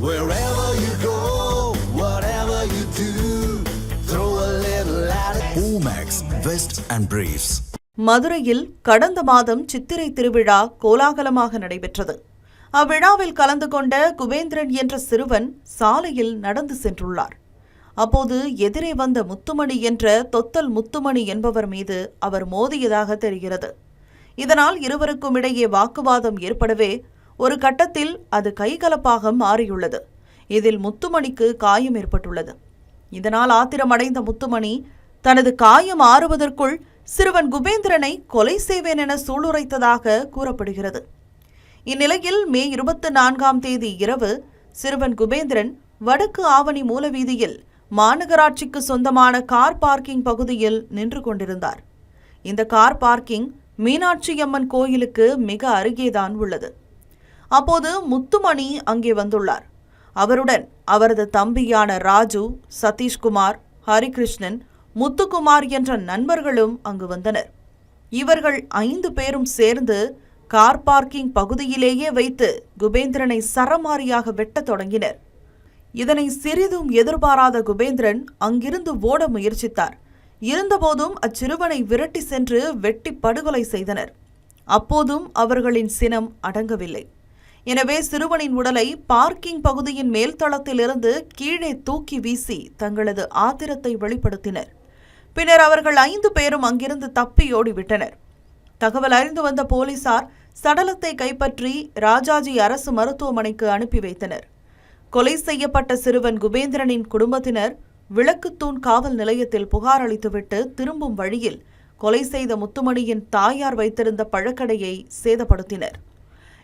Wherever you go, whatever you do, throw a little at it. Omax, Vest and Briefs. மதுரையில் கடந்த மாதம் சித்திரை திருவிழா கோலாகலமாக நடைபெற்றது. அவ்விழாவில் கலந்து கொண்ட குபேந்திரன் என்ற சிறுவன் சாலையில் நடந்து சென்றுள்ளார். அப்போது எதிரே வந்த முத்துமணி என்ற தொத்தல் முத்துமணி என்பவர் மீது அவர் மோதியதாக தெரிகிறது. இதனால் இருவருக்கும் இடையே வாக்குவாதம் ஏற்படவே ஒரு கட்டத்தில் அது கைகலப்பாக மாறியுள்ளது. இதில் முத்துமணிக்கு காயம் ஏற்பட்டுள்ளது. இதனால் ஆத்திரமடைந்த முத்துமணி தனது காயம் ஆறுவதற்குள் சிறுவன் குபேந்திரனை கொலை செய்வேன் என சூளுரைத்ததாக கூறப்படுகிறது. இந்நிலையில் மே 24 இரவு சிறுவன் குபேந்திரன் வடக்கு ஆவணி மூலவீதியில் மாநகராட்சிக்கு சொந்தமான கார் பார்க்கிங் பகுதியில் நின்று கொண்டிருந்தார். இந்த கார் பார்க்கிங் மீனாட்சியம்மன் கோயிலுக்கு மிக அருகேதான் உள்ளது. அப்போது முத்துமணி அங்கே வந்துள்ளார். அவருடன் அவரது தம்பியான ராஜு, சதீஷ்குமார், ஹரிகிருஷ்ணன், முத்துக்குமார் என்ற நண்பர்களும் அங்கு வந்தனர். இவர்கள் 5 பேரும் சேர்ந்து கார் பார்க்கிங் பகுதியிலேயே வைத்து குபேந்திரனை சரமாரியாக வெட்டத் தொடங்கினர். இதனை சிறிதும் எதிர்பாராத குபேந்திரன் அங்கிருந்து ஓட முயற்சித்தார். இருந்தபோதும் அச்சிறுவனை விரட்டி சென்று வெட்டி படுகொலை செய்தனர். அப்போதும் அவர்களின் சினம் அடங்கவில்லை. எனவே சிறுவனின் உடலை பார்க்கிங் பகுதியின் மேல்தளத்திலிருந்து கீழே தூக்கி வீசி தங்களது ஆத்திரத்தை வெளிப்படுத்தினர். பின்னர் அவர்கள் 5 பேரும் அங்கிருந்து தப்பி ஓடிவிட்டனர். தகவல் அறிந்து வந்த போலீசார் சடலத்தை கைப்பற்றி ராஜாஜி அரசு மருத்துவமனைக்கு அனுப்பி வைத்தனர். கொலை செய்யப்பட்ட சிறுவன் குபேந்திரனின் குடும்பத்தினர் விளக்குத்தூண் காவல் நிலையத்தில் புகார் அளித்துவிட்டு திரும்பும் வழியில் கொலை செய்த முத்துமணியின் தாயார் வைத்திருந்த பழக்கடையை சேதப்படுத்தினர்.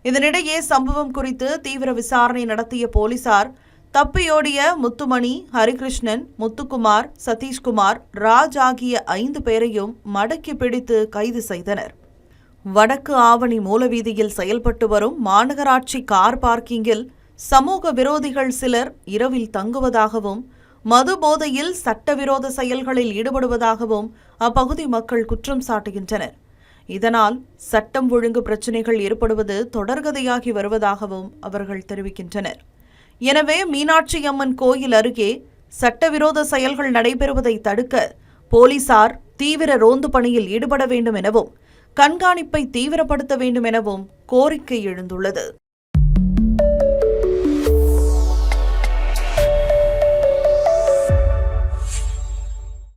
இதனிடையே சம்பவம் குறித்து தீவிர விசாரணை நடத்திய போலீசார் தப்பியோடிய முத்துமணி, ஹரிகிருஷ்ணன், முத்துக்குமார், சதீஷ்குமார், ராஜ் ஆகிய 5 பேரையும் மடக்கி பிடித்து கைது செய்தனர். வடக்கு ஆவணி மூலவீதியில் செயல்பட்டு வரும் மாநகராட்சி கார் பார்க்கிங்கில் சமூக விரோதிகள் சிலர் இரவில் தங்குவதாகவும் மது போதையில் சட்டவிரோத செயல்களில் ஈடுபடுவதாகவும் அப்பகுதி மக்கள் குற்றம் சாட்டுகின்றனர். இதனால் சட்டம் ஒழுங்கு பிரச்சினைகள் ஏற்படுவது தொடர்கதையாகி வருவதாகவும் அவர்கள் தெரிவிக்கின்றனர். எனவே மீனாட்சியம்மன் கோயில் அருகே சட்டவிரோத செயல்கள் நடைபெறுவதை தடுக்க போலீசார் தீவிர ரோந்து பணியில் ஈடுபட வேண்டும் எனவும் கண்காணிப்பை தீவிரப்படுத்த வேண்டும் எனவும் கோரிக்கை எழுந்துள்ளது.